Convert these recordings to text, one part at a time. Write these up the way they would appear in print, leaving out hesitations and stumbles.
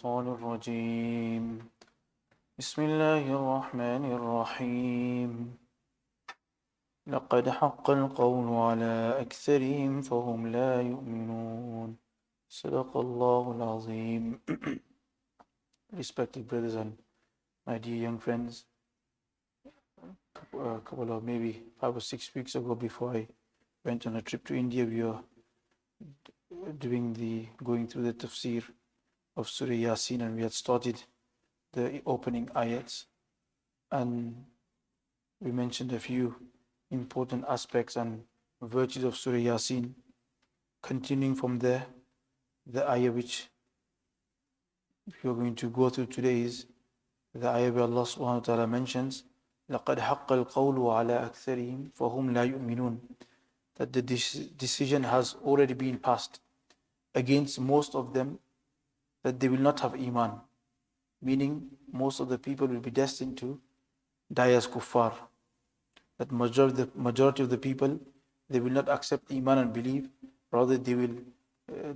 الشيطان الرجيم بسم الله الرحمن الرحيم لقد حق القول على أكثرهم فهم لا يؤمنون صدق الله العظيم. Respected brothers and my dear young friends, a couple of maybe 5 or 6 weeks ago, before I went on a trip to India, we were going through the tafsir of Surah Yasin, and we had started the opening ayats, and we mentioned a few important aspects and virtues of Surah Yasin. Continuing from there, the ayah which we are going to go through today is the ayah where Allah subhanahu wa ta'ala mentions لَقَدْ حَقَّ الْقَوْلُ عَلَىٰ أَكْثَرِهِمْ فَهُمْ لَا يُؤْمِنُونَ, that the decision has already been passed against most of them that they will not have iman, meaning most of the people will be destined to die as kuffar. That majority of the people, they will not accept iman and believe, rather they will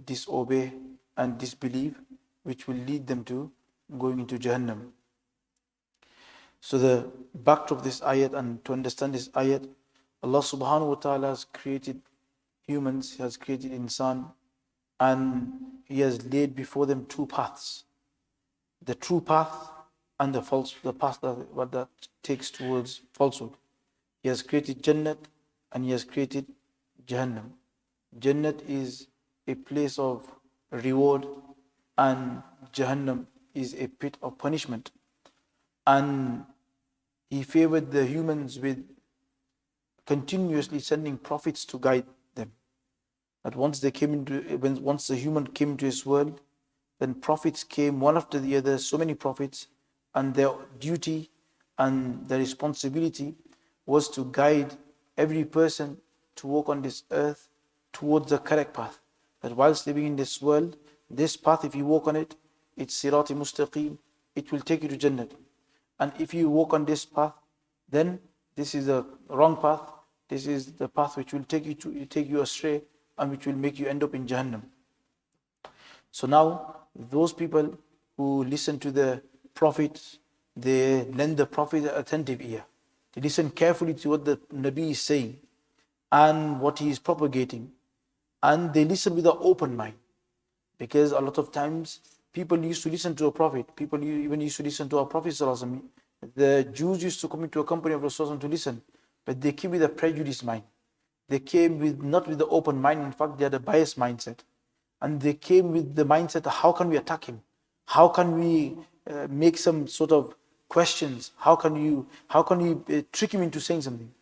disobey and disbelieve, which will lead them to going into Jahannam. So the backdrop of this ayat, and to understand this ayat, Allah subhanahu wa ta'ala has created humans, He has created insan, and He has laid before them two paths: the true path and the path that takes towards falsehood. He has created Jannat and He has created Jahannam. Jannat is a place of reward, and Jahannam is a pit of punishment. And He favored the humans with continuously sending prophets to guide them. That once the human came into this world, then prophets came one after the other, so many prophets, and their duty and their responsibility was to guide every person to walk on this earth towards the correct path. That whilst living in this world, this path, if you walk on it, it's Sirati Mustaqim, it will take you to Jannah. And if you walk on this path, then this is the wrong path. This is the path which will take you astray, and which will make you end up in Jahannam. So now, those people who listen to the prophets, they lend the prophet an attentive ear. They listen carefully to what the Nabi is saying and what he is propagating, and they listen with an open mind. Because a lot of times people used to listen to a prophet, people even used to listen to our Prophet ﷺ. The Jews used to come into a company of Rasulullah to listen, but they came with a prejudiced mind. They came not with the open mind. In fact, they had a biased mindset. And they came with the mindset, how can we attack him? How can we make some sort of questions? How can we trick him into saying something?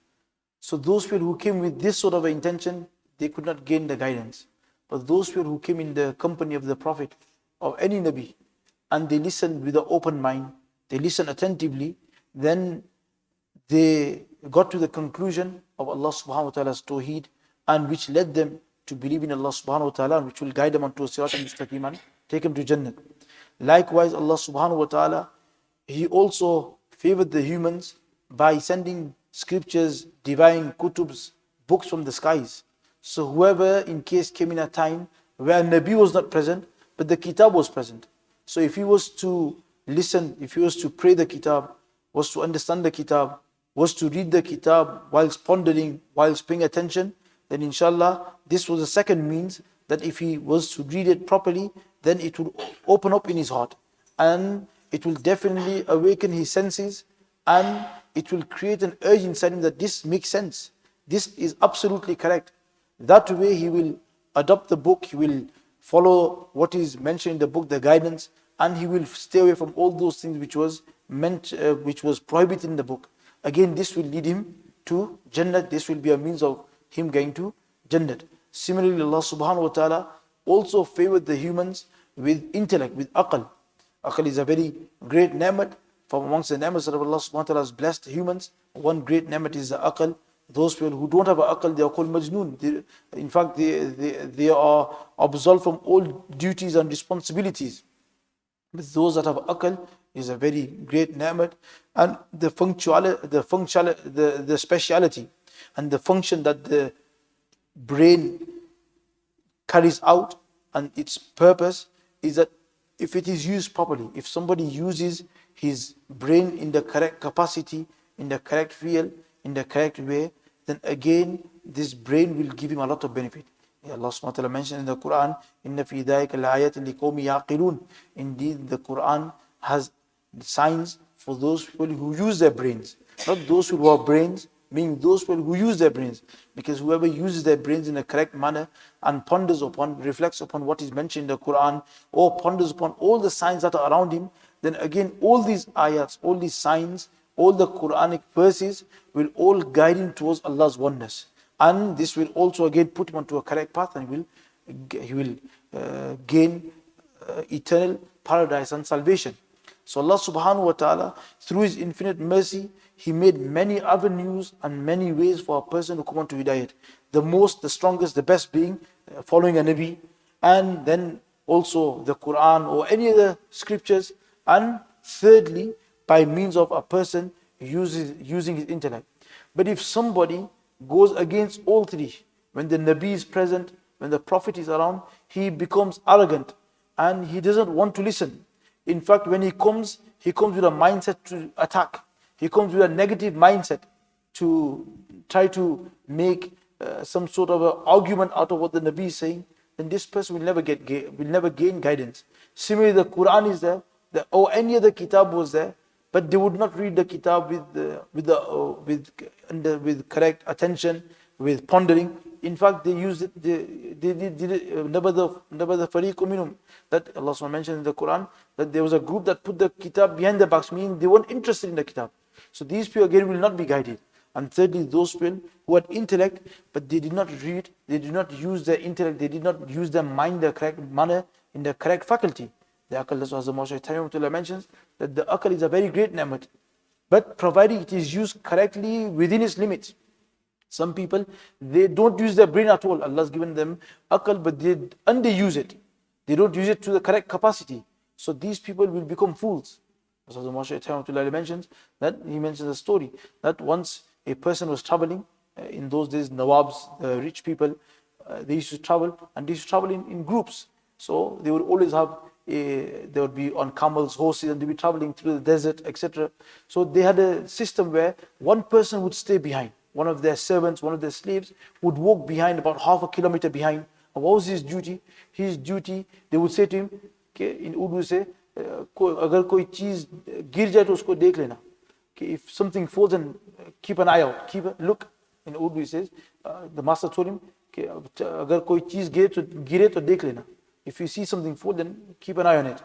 So those people who came with this sort of intention, they could not gain the guidance. But those people who came in the company of the Prophet, of any Nabi, and they listened with an open mind, they listened attentively, then they got to the conclusion of Allah subhanahu wa ta'ala's tawheed, and which led them to believe in Allah subhanahu wa ta'ala, and which will guide them onto a sirat al-mustaqim and take them to Jannah. Likewise, Allah subhanahu wa ta'ala, He also favored the humans by sending scriptures, divine kutubs, books from the skies. So whoever in case came in a time where Nabi was not present, but the kitab was present. So if he was to listen, if he was to pray the kitab, was to understand the kitab, was to read the kitab whilst pondering, whilst paying attention, then inshallah, this was a second means that if he was to read it properly, then it would open up in his heart, and it will definitely awaken his senses, and it will create an urge inside him that this makes sense. This is absolutely correct. That way he will adopt the book, he will follow what is mentioned in the book, the guidance, and he will stay away from all those things which was prohibited in the book. Again, this will lead him to Jannah. This will be a means of him going to Jannah. Similarly, Allah subhanahu wa ta'ala also favored the humans with intellect, with aql. Aql is a very great ni'mat. From amongst the ni'mats that Allah subhanahu wa ta'ala has blessed humans, one great ni'mat is the aql. Those people who don't have an aql, they are called majnoon. In fact, they are absolved from all duties and responsibilities. But those that have aql is a very great ni'mat, and the speciality and the function that the brain carries out, and its purpose is that if it is used properly, if somebody uses his brain in the correct capacity, in the correct field, in the correct way, then again, this brain will give him a lot of benefit. Allah subhanahu wa ta'ala mentioned in the Quran, إِنَّ فِي ذَلِكَ لَآيَةٍ لِقَوْمِ يَعْقِلُونَ. Indeed, the Quran has signs for those people who use their brains. Not those who have brains, meaning those people who use their brains. Because whoever uses their brains in a correct manner and ponders upon, reflects upon what is mentioned in the Quran, or ponders upon all the signs that are around him, then again, all these ayats, all these signs, all the Quranic verses will all guide him towards Allah's oneness. And this will also again put him onto a correct path, and he will gain eternal paradise and salvation. So Allah subhanahu wa ta'ala, through His infinite mercy, He made many avenues and many ways for a person to come onto Hidayat. The strongest, the best being following a Nabi, and then also the Quran or any other scriptures, and thirdly, by means of a person using his intellect. But if somebody goes against all three, when the Nabi is present, when the Prophet is around, he becomes arrogant and he doesn't want to listen. In fact, when he comes with a mindset to attack. He comes with a negative mindset to try to make some sort of an argument out of what the Nabi is saying. Then this person will never gain guidance. Similarly, the Quran is there, or any other kitab was there, but they would not read the kitab with correct attention, with pondering. In fact, they used it. Nabada fariqun minhum, that Allah SWT mentioned in the Quran, that there was a group that put the kitab behind the backs, meaning they weren't interested in the kitab. So these people again will not be guided. And thirdly, those people who had intellect, but they did not read, they did not use their intellect, they did not use their mind in the correct manner, in the correct faculty. The akal, that's what Hazrat Mawlana mentions, that the akal is a very great ni'mat, but providing it is used correctly within its limits. Some people, they don't use their brain at all. Allah has given them akal, but they underuse it. They don't use it to the correct capacity. So these people will become fools. As Hazrat Mawlana mentions, that he mentions a story that once a person was traveling, in those days, Nawabs, the rich people, they used to travel, and they used to travel in groups. So they would always have they would be on camels, horses, and they'd be traveling through the desert, etc. So they had a system where one person would stay behind. One of their servants, one of their slaves would walk behind, about half a kilometer behind. And what was his duty? His duty, they would say to him, in Urdu say, agar koi cheez gir jaye to usko dekh lena. If something falls, and keep an eye out, look. In Urdu he says, the master told him, agar koi cheez gire to dekh lena. If you see something fall, then keep an eye on it.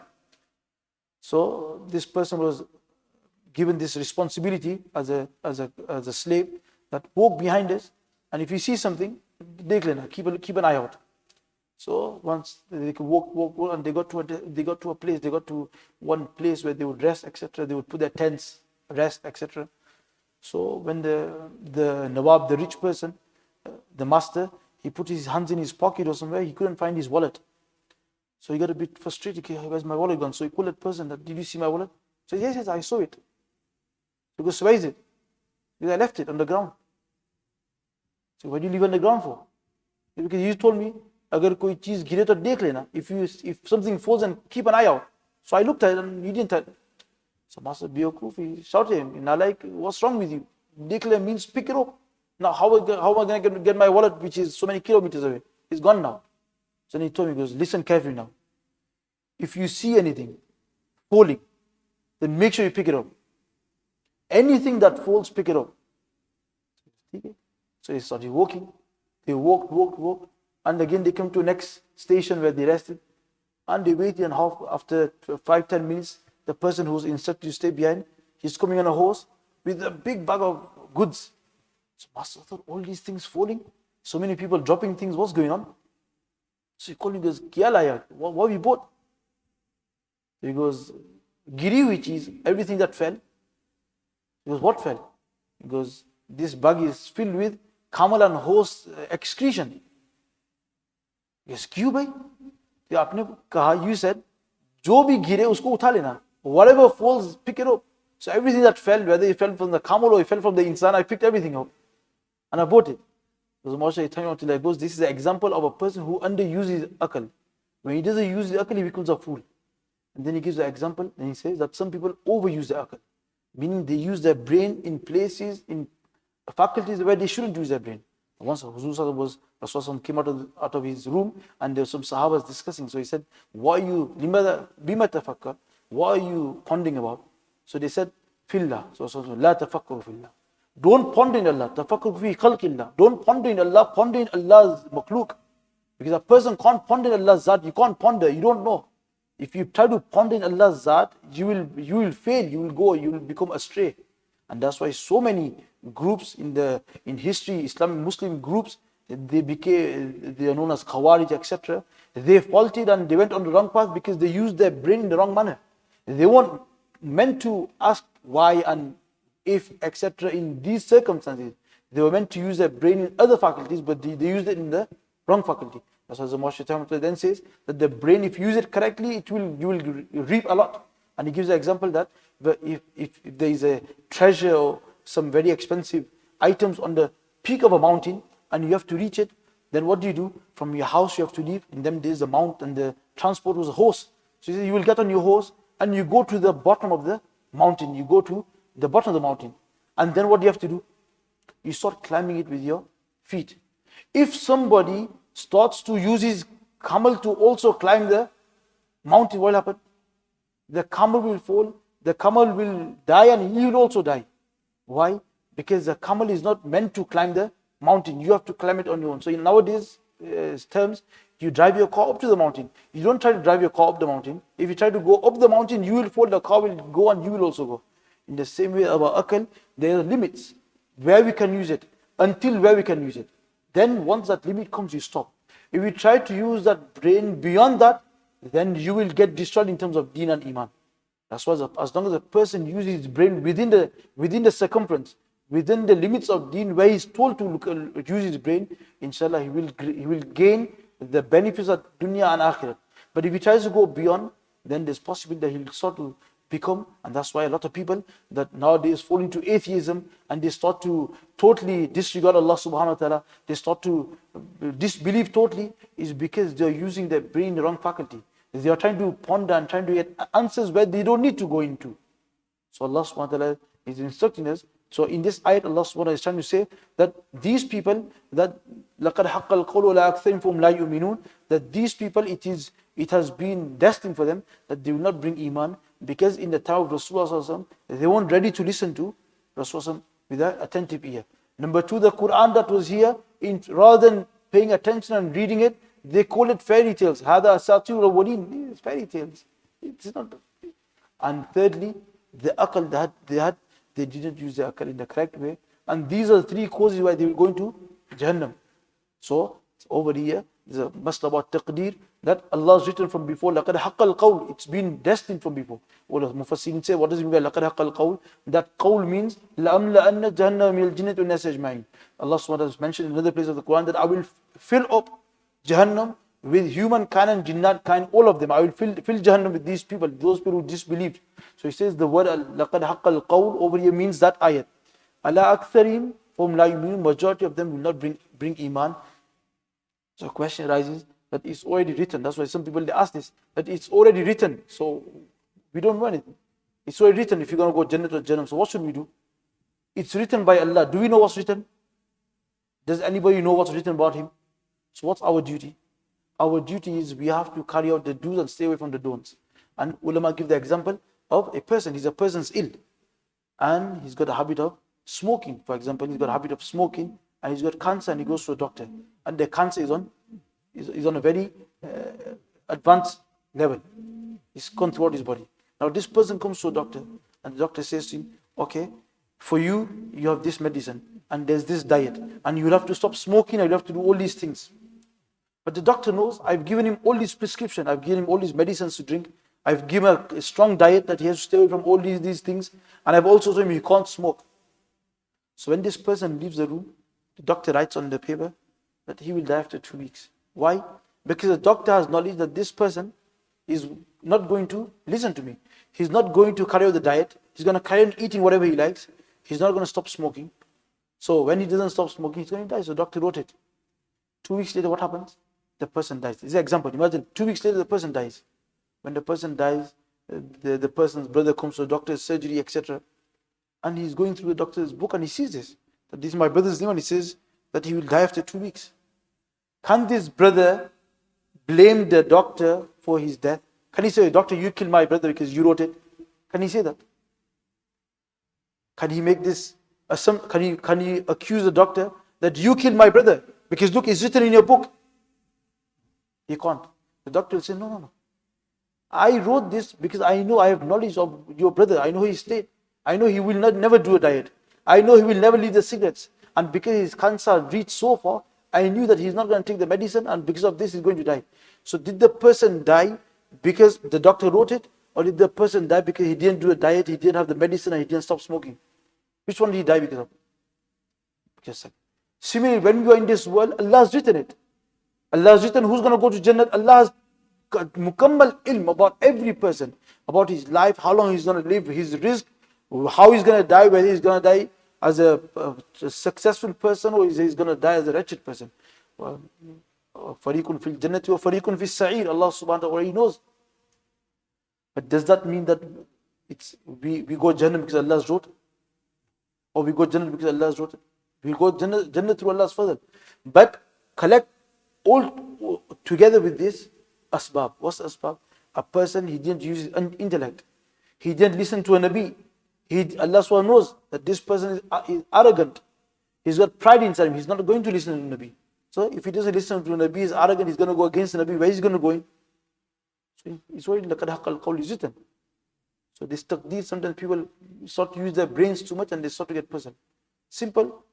So this person was given this responsibility as a slave, that walk behind us, and if you see something, keep an eye out. So once they could walk, and they got to one place where they would rest, etc. They would put their tents, rest, etc. So when the Nawab, the rich person, the master, he put his hands in his pocket or somewhere, he couldn't find his wallet. So he got a bit frustrated. Okay, where's my wallet gone? So he called that person, did you see my wallet? So he said, yes, I saw it. He goes, so where is it? Because I left it on the ground. So why do you leave it on the ground for? Because you told me, agar koi cheez gire to dekh lena. If something falls, and keep an eye out. So I looked at it and you didn't tell. So Master Biyakuf, he shouted at him, like, what's wrong with you? Dekh lena means pick it up. Now how am I going to get my wallet, which is so many kilometers away? It's gone now. So then he told me, he goes, listen carefully now. If you see anything falling, then make sure you pick it up. Anything that falls, pick it up. So he started walking. They walked. And again they came to the next station where they rested. And they waited, and after 5-10 minutes, the person who was instructed to stay behind, he's coming on a horse with a big bag of goods. So Master thought, all these things falling, so many people dropping things, what's going on? So he called him, he goes, Kya laya? What have you bought? He goes, Giri, which is everything that fell. He goes, what fell? He goes, this bag is filled with camel and horse excretion. He goes, Kyun bhai? Aapne kaha, you said, jo bhi gire usko utha lena. Whatever falls, pick it up. So everything that fell, whether it fell from the camel or it fell from the insan, I picked everything up. And I bought it. Because this is an example of a person who underuses akal. When he doesn't use the akal, he becomes a fool. And then he gives the example, and he says that some people overuse their aql, meaning they use their brain in places, in faculties where they shouldn't use their brain. Once Rasulullah came out of his room, and there were some Sahabas discussing. So he said, "What are you, bima tafakkar? What are you pondering about?" So they said, "Fillah." So Rasulullah, "La tafakkur fillah." Don't ponder in Allah. Tafakkur fi khalqillah. Don't ponder in Allah. Ponder in Allah's makhluk. Because a person can't ponder in Allah's zat. You can't ponder. You don't know. If you try to ponder in Allah's zat, you will fail. You will become astray. And that's why so many groups in history, Islamic Muslim groups, they are known as Khawarij, etc. They faulted and they went on the wrong path because they used their brain in the wrong manner. They weren't meant to ask why and if, etc. in these circumstances. They were meant to use their brain in other faculties, but they used it in the wrong faculty. That's why the Mawshid then says that the brain, if you use it correctly, you will reap a lot. And he gives the example that if there is a treasure or some very expensive items on the peak of a mountain and you have to reach it, then what do? From your house you have to leave, and then there's the mount, and the transport was a horse. So he says you will get on your horse and you go to the bottom of the mountain. You go to the bottom of the mountain. And then what do you have to do? You start climbing it with your feet. If somebody starts to use his camel to also climb the mountain, what will happen? The camel will fall, the camel will die, and he will also die. Why? Because the camel is not meant to climb the mountain. You have to climb it on your own. So in nowadays terms, you drive your car up to the mountain. You don't try to drive your car up the mountain. If you try to go up the mountain, you will fall, the car will go, and you will also go. In the same way, our aql, there are limits where we can use it, until where we can use it. Then once that limit comes, you stop. If you try to use that brain beyond that, then you will get destroyed in terms of deen and iman. That's why as long as a person uses his brain within the circumference, within the limits of deen, where he's told to use his brain, inshallah he will gain the benefits of dunya and akhirat. But if he tries to go beyond, then there's possibility that he'll start to become, and that's why a lot of people that nowadays fall into atheism and they start to totally disregard Allah subhanahu wa ta'ala, they start to disbelieve totally, is because they're using their brain in the wrong faculty. They are trying to ponder and trying to get answers where they don't need to go into. So Allah subhanahu wa ta'ala is instructing us. So in this ayat, Allah subhanahu wa ta'ala is trying to say that these people, that لَقَدْ حَقَّ الْقَوْلُ وَلَا أَكْثَرِهِمْ فَهُمْ لَا يُؤْمِنُونَ, that these people, it has been destined for them that they will not bring iman, because in the time of Rasulullah they weren't ready to listen to Rasulullah with an attentive ear. Number two, the Quran that was here, rather than paying attention and reading it, they call it fairy tales. هَذَا أَسَاطِيرُ الْأَوَّلِينَ. It's fairy tales. It's not. And thirdly, the aql that they had, they didn't use the aql in the correct way. And these are the three causes why they were going to Jahannam. So over here, there's a mas'ala about taqdeer, that Allah has written from before, لَقَدْ حَقَّ الْقَوْلِ, it's been destined from before. All the Mufassirin say, what does it mean by لَقَدْ حَقَّ الْقَوْلِ? That qawl means لَأَمْلَأَنَّ جَهَنَّمَ مِنَ الْجِنَّةِ وَالنَّاسِ أَجْمَعِينَ. Allah subhanahu wa ta'ala has mentioned in another place of the Quran that I will fill up Jahannam with humankind and jinnat kind, all of them. I will fill Jahannam with these people, those people who disbelieved. So he says the word لَقَدْ حَقَّ الْقَوْلِ over here means that ayat. عَلَىٰ أَكْثَرِهِمْ فَهُمْ لَا يُؤْمِنُونَ, majority of them will not bring iman. So the question arises that it's already written. That's why some people they ask this, that it's already written. So we don't know anything. It's already written if you're going to go Jannah or Jannah. So what should we do? It's written by Allah. Do we know what's written? Does anybody know what's written about him? So what's our duty? Our duty is we have to carry out the do's and stay away from the don'ts. And ulama give the example of a person. A person's ill and he's got a habit of smoking. For example, he's got a habit of smoking and he's got cancer and he goes to a doctor. And the cancer is on a very advanced level. It's gone throughout his body. Now this person comes to a doctor and the doctor says to him, okay, for you have this medicine and there's this diet and you'll have to stop smoking and you'll have to do all these things. But the doctor knows, I've given him all these prescriptions, I've given him all these medicines to drink, I've given him a strong diet that he has to stay away from all these things, and I've also told him he can't smoke. So when this person leaves the room, the doctor writes on the paper that he will die after 2 weeks. Why? Because the doctor has knowledge that this person is not going to listen to me. He's not going to carry out the diet. He's going to carry on eating whatever he likes. He's not going to stop smoking. So when he doesn't stop smoking, he's going to die. So the doctor wrote it. 2 weeks later, what happens? The person dies. This is an example. Imagine 2 weeks later, the person dies. When the person dies, the person's brother comes to a doctor's surgery, etc. And he's going through the doctor's book and he sees this, that this is my brother's name, and he says that he will die after 2 weeks. Can this brother blame the doctor for his death? Can he say, doctor, you killed my brother because you wrote it? Can he say that? Can he make this, can he accuse the doctor that you killed my brother because look, it's written in your book? He can't. The doctor will say, no. I wrote this because I know I have knowledge of your brother. I know his state. I know he will never do a diet. I know he will never leave the cigarettes. And because his cancer reached so far, I knew that he's not going to take the medicine, and because of this, he's going to die. So did the person die because the doctor wrote it? Or did the person die because he didn't do a diet, he didn't have the medicine, and he didn't stop smoking? Which one did he die because of? Because of. Similarly, when we are in this world, Allah has written it. Allah has written who's going to go to Jannah. Allah has got mukammal ilm about every person, about his life, how long he's going to live, his rizq, how he's going to die, whether he's going to die as a successful person or he's going to die as a wretched person. Fariqun fil jannati wa fariqun fis sa'ir. Allah subhanahu wa ta'ala knows. But does that mean that we go Jannah because Allah has wrote it? Or we go Jannah because Allah has wrote it? We go Jannah through Allah's fadl. But collect all together with this asbab. What's asbab? A person, he didn't use his intellect. He didn't listen to a Nabi. Allah SWT knows that this person is arrogant. He's got pride inside him. He's not going to listen to the Nabi. So if he doesn't listen to the Nabi, he's arrogant, he's going to go against the Nabi. Where is he going to go in? So it's why لَقَدْ حَقَّ الْقَوْلِ is written. So this taqdeer, sometimes people start to use their brains too much and they start to get puzzled. Simple.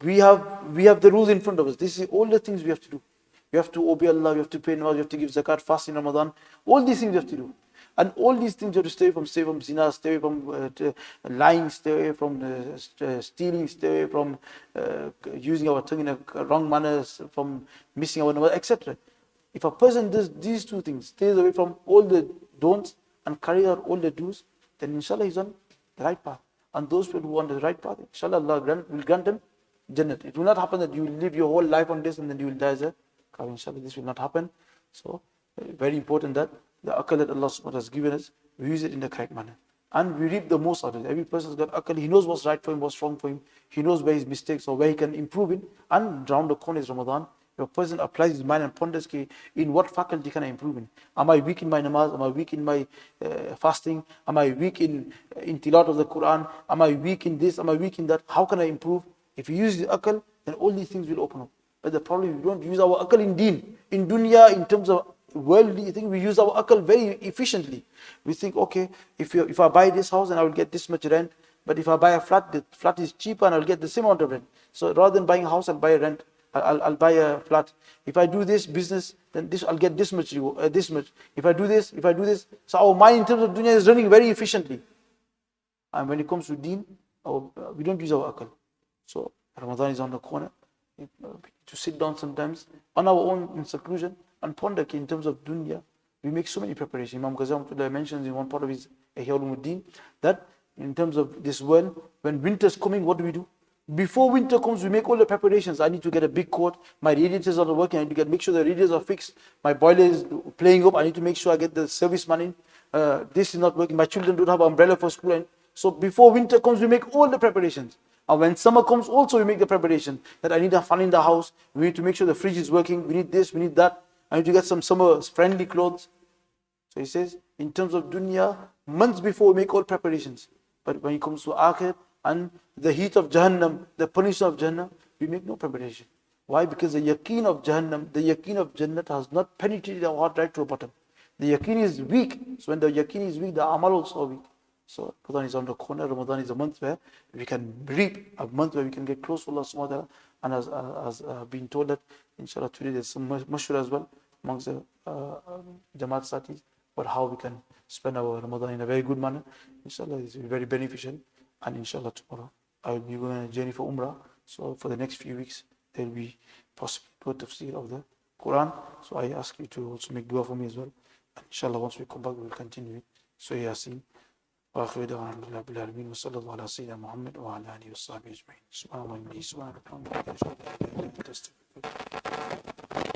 We have the rules in front of us. This is all the things we have to do. We have to obey Allah, we have to pay namaz, we have to give zakat, fast in Ramadan. All these things we have to do. And all these things you have to stay from zina, stay away from lying, stay away from stealing, stay away from using our tongue in a wrong manner, from missing our namaz, etc. If a person does these two things, stays away from all the don'ts and carries out all the do's, then inshallah he's on the right path. And those people who are on the right path, inshallah Allah will grant them Jannat. It will not happen that you will live your whole life on this and then you will die as a kafir. Inshallah, this will not happen. So, very important that the akal that Allah subhanahu wa ta'ala has given us, we use it in the correct manner. And we reap the most out of it. Every person has got akal. He knows what's right for him, what's wrong for him. He knows where his mistakes or where he can improve in. And round the corner is Ramadan. If a person applies his mind and ponders, in what faculty can I improve in? Am I weak in my namaz? Am I weak in my fasting? Am I weak in tilawat of the Quran? Am I weak in this? Am I weak in that? How can I improve? If you use the akal, then all these things will open up. But the problem is we don't use our akal in deen. In dunya, in terms of worldly thing, we use our akal very efficiently. We think, okay, if I buy this house, then I will get this much rent. But if I buy a flat, the flat is cheaper and I'll get the same amount of rent. So rather than buying a house, I'll buy a rent. I'll buy a flat. If I do this business, then I'll get this much. This much. If I do this. So our mind in terms of dunya is running very efficiently. And when it comes to deen, we don't use our akal. So Ramadan is on the corner. To sit down sometimes on our own in seclusion and ponder in terms of dunya. We make so many preparations. Imam Ghazali mentions in one part of his Ihya Ulumuddin that in terms of this world, when winter's coming, what do? Before winter comes, we make all the preparations. I need to get a big coat. My radiators are not working. I need to make sure the radiators are fixed. My boiler is playing up. I need to make sure I get the service money. This is not working. My children don't have an umbrella for school. So before winter comes, we make all the preparations. And when summer comes, also we make the preparation. That I need a fan in the house. We need to make sure the fridge is working. We need this, we need that. I need to get some summer-friendly clothes. So he says, in terms of dunya, months before we make all preparations. But when it comes to akhir and the heat of Jahannam, the punishment of Jahannam, we make no preparation. Why? Because the yaqeen of Jahannam, the yaqeen of Jannat has not penetrated our heart right to the bottom. The yaqeen is weak. So when the yaqeen is weak, the amal also are weak. So Ramadan is on the corner. Ramadan is a month where we can reap, a month where we can get close to Allah subhanahu wa ta'ala. And as been told that, inshallah, today there's some mashwar as well amongst the Jamaat Satis about how we can spend our Ramadan in a very good manner. Inshallah, it's very beneficial. And inshallah, tomorrow I will be going on a journey for Umrah. So for the next few weeks, there will be possibly a tafsir of the Quran. So I ask you to also make dua for me as well. And inshallah, once we come back, we will continue with Surah Yasin. وآخر دعوانا الحمد لله رب العالمين وصلى الله على سيدنا محمد وعلى آله وصحبه أجمعين سبحان الله وبحمده سبحانك اللهم وبحمدك أشهد أن لا إله إلا أنت أستغفرك